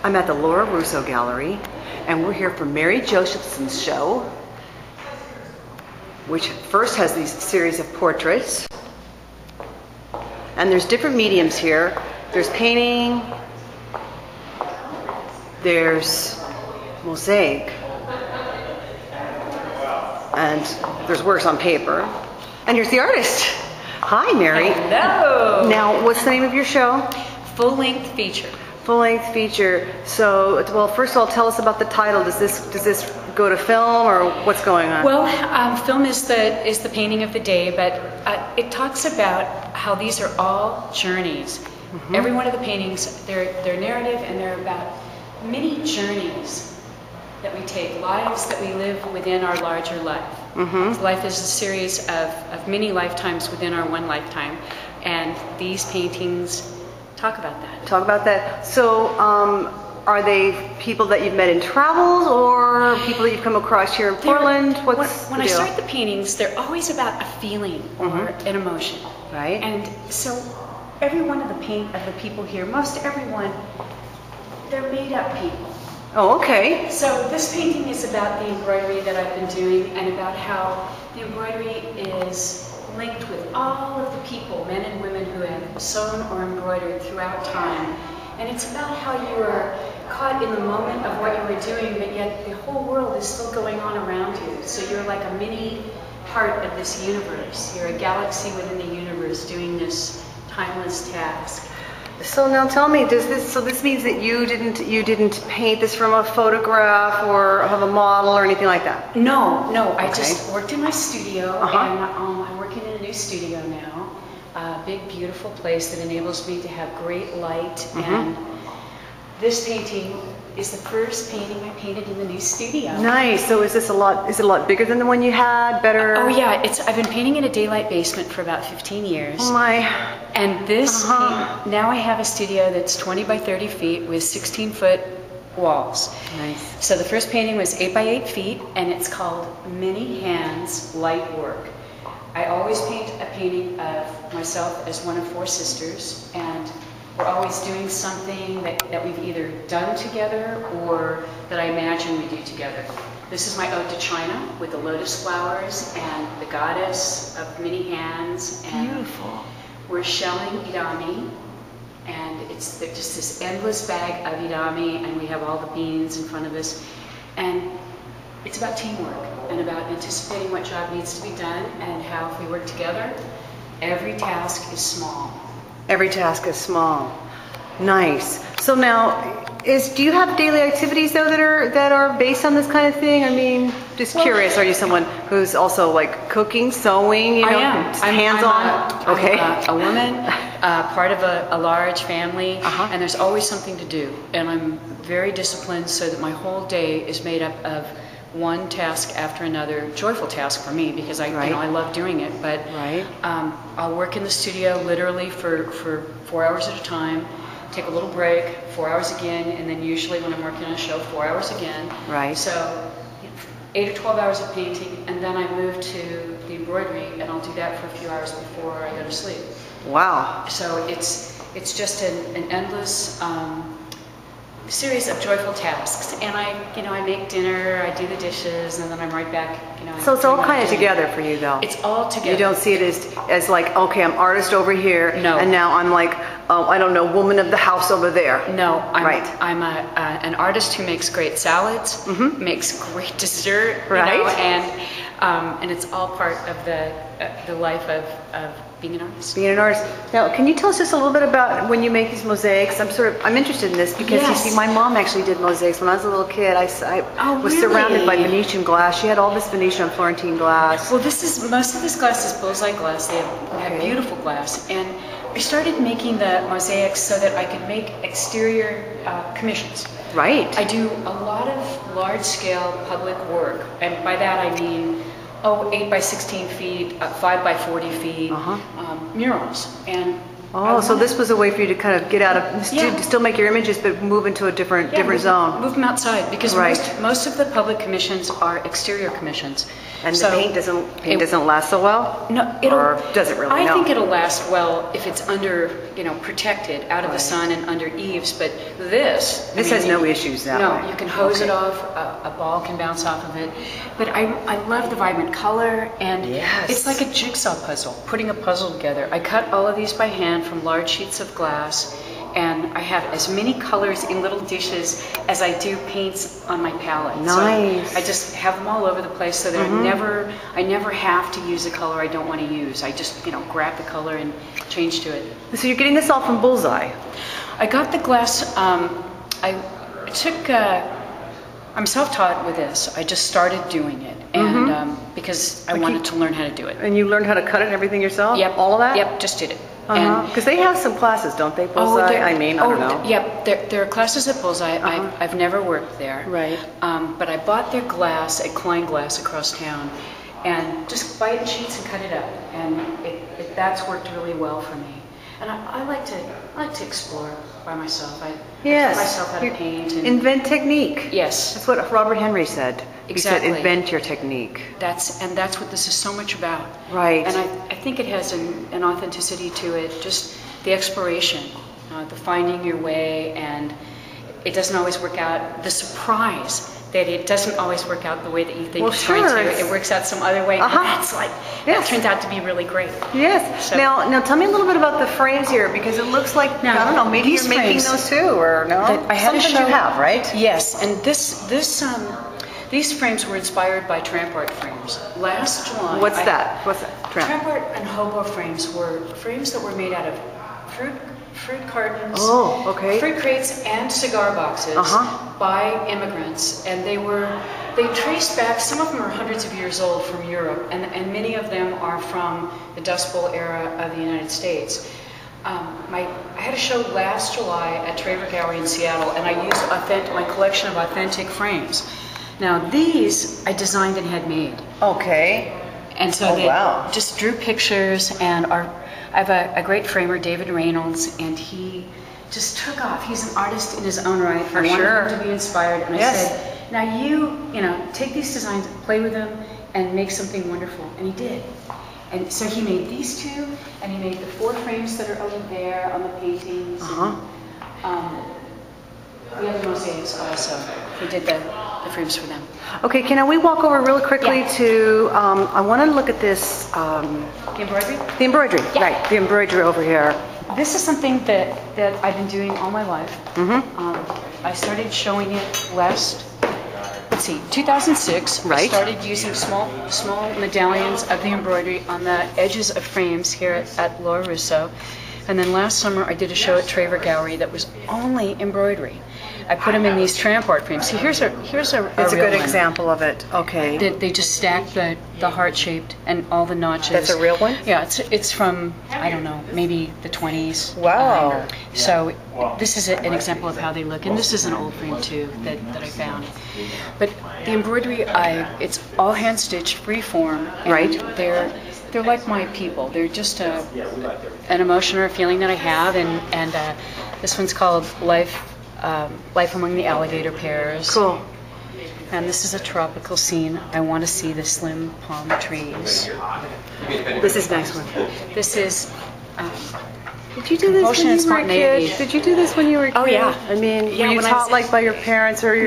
I'm at the Laura Russo Gallery, and we're here for Mary Josephson's show, which first has these series of portraits. And there's different mediums here. There's painting, there's mosaic, and there's works on paper. And here's the artist. Hi, Mary. Hello. Now, what's the name of your show? Full-length feature. Full-length feature. So, well, first of all, tell us about the title. Does this go to film, or what's going on? Well, film is the painting of the day, but it talks about how these are all journeys. Mm-hmm. Every one of the paintings, they're narrative, and they're about many journeys that we take, lives that we live within our larger life. Mm-hmm. So life is a series of many lifetimes within our one lifetime, and these paintings talk about that. Talk about that. So, are they people that you've met in travels, or people that you've come across here in Portland? When I start the paintings, they're always about a feeling or an emotion. Right. And so every one of the people here, most everyone, they're made up people. Oh, okay. So this painting is about the embroidery that I've been doing, and about how the embroidery is linked with all of the people, men and women, who have sewn or embroidered throughout time. And it's about how you are caught in the moment of what you were doing, but yet the whole world is still going on around you. So you're like a mini part of this universe. You're a galaxy within the universe doing this timeless task. So now tell me, this means that you didn't paint this from a photograph or of a model or anything like that? No. Okay. I just worked in my studio, and I'm working in a new studio now. A big, beautiful place that enables me to have great light. And this painting is the first painting I painted in the new studio. Nice. So is it a lot bigger than the one you had? Better? Oh yeah, I've been painting in a daylight basement for about 15 years. Oh my. And this now I have a studio that's 20 by 30 feet with 16-foot walls. Nice. So the first painting was 8 by 8 feet, and it's called Many Hands, Light Work. I always paint a painting of myself as one of 4 sisters, and we're always doing something that we've either done together or that I imagine we do together. This is my ode to China with the lotus flowers and the goddess of many hands. And beautiful. We're shelling edamame, and it's just this endless bag of edamame, and we have all the beans in front of us. And it's about teamwork and about anticipating what job needs to be done, and how if we work together, every task is small. Every task is small. Nice. So now, do you have daily activities though that are based on this kind of thing? I mean, just curious. Are you someone who's also like cooking, sewing? You know, I am. Hands-on. Okay. I'm a woman, part of a large family, and there's always something to do. And I'm very disciplined, so that my whole day is made up of one task after another. Joyful task for me, because I love doing it. But I'll work in the studio literally for 4 hours at a time, take a little break, 4 hours again, and then usually when I'm working on a show, 4 hours again. Right. So 8 or 12 hours of painting, and then I move to the embroidery, and I'll do that for a few hours before I go to sleep. Wow. So it's just an endless series of joyful tasks, and I make dinner, I do the dishes, and then I'm right back. So it's all kind of together for you, though. It's all together. You don't see it as like, okay, I'm artist over here, no, and now I'm like, I don't know, woman of the house over there. No, I'm an artist who makes great salads, makes great dessert, and it's all part of the life of being an artist. Being an artist. Now, can you tell us just a little bit about when you make these mosaics? I'm interested in this because you see, my mom actually did mosaics when I was a little kid. I was surrounded by Venetian glass. She had all this Venetian and Florentine glass. Well, most of this glass is bullseye glass. They have beautiful glass, and I started making the mosaics so that I could make exterior commissions. Right. I do a lot of large-scale public work, and by that I mean 8 by 16 feet, 5 by 40 feet, murals. And Oh, so this was a way for you to kind of get out of, still make your images, but move into a different zone. Move them outside, because most of the public commissions are exterior commissions. And so the paint doesn't last so well? No, or does it really? I think it'll last well if it's under, protected out of the sun and under eaves. But this has no issues that way. No, you can hose it off. A ball can bounce off of it. But I love the vibrant color, and it's like a jigsaw puzzle, putting a puzzle together. I cut all of these by hand from large sheets of glass, and I have as many colors in little dishes as I do paints on my palette. Nice. So I just have them all over the place, so that I never have to use a color I don't want to use. I just grab the color and change to it. So you're getting this all from Bullseye? I got the glass. I'm self-taught with this. I just started doing it, and because I wanted to learn how to do it. And you learned how to cut it and everything yourself? Yep. All of that? Yep, just did it. Because they have some classes, don't they, Bullseye? I don't know. Yep, there are classes at Bullseye. I've never worked there. Right. But I bought their glass at Klein Glass across town, and just buy it in sheets and cut it up, and that's worked really well for me. And I like to explore by myself. I teach myself how to paint. And invent technique. Yes. That's what Robert Henry said. Exactly. He said, invent your technique. That's what this is so much about. Right. And I think it has an authenticity to it, just the exploration, the finding your way, and it doesn't always work out. The surprise that it doesn't always work out the way that you think it's going to. It works out some other way. That turns out to be really great. Yes. So, now tell me a little bit about the frames here, because it looks like, I don't know, maybe you're making those too, or no? Some of them you have, right? Yes, and these frames were inspired by tramp art frames. Last July. What's that? Tramp art and hobo frames were frames that were made out of fruit cartons, fruit crates, and cigar boxes by immigrants, and they trace back. Some of them are hundreds of years old from Europe, and many of them are from the Dust Bowl era of the United States. I had a show last July at Traver Gallery in Seattle, and I used my collection of authentic frames. Now these I designed and had made. Okay. And so they just drew pictures, and I have a great framer, David Reynolds, and he just took off. He's an artist in his own right. I wanted him to be inspired, and I said, now you take these designs, play with them, and make something wonderful. And he did. And so he made these two, and he made the 4 frames that are over there on the paintings. The other mosaics also. He did the frames for them. Okay, can we walk over really quickly to, I want to look at this. The embroidery? The embroidery, right. The embroidery over here. This is something that I've been doing all my life. I started showing it last, 2006. Right. I started using small medallions of the embroidery on the edges of frames here at Laura Russo. And then last summer I did a show at Traver Gallery that was only embroidery. I put them in these tramp art frames. See, here's a It's a good example of it. Okay. They just stack the heart-shaped and all the notches. That's a real one? Yeah, it's from, I don't know, maybe the 20s. Wow. So this is an example of how they look. And this is an old frame too that I found. But the embroidery, it's all hand-stitched, free form. Right. They're like my people. They're just an emotion or a feeling that I have, and this one's called Life Among the Alligator Pears. Cool. And this is a tropical scene. I want to see the slim palm trees. This is a nice one. This is Did you do this when you were a kid? Did you do this when you were a kid? Oh yeah. I mean, were you taught like by your parents or your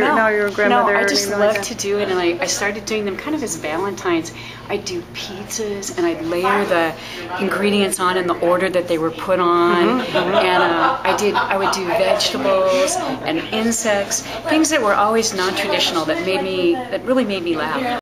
grandmother? No, I just love to do it, and I started doing them kind of as Valentines. I'd do pizzas, and I'd layer the ingredients on in the order that they were put on, and I would do vegetables and insects, things that were always non-traditional that really made me laugh.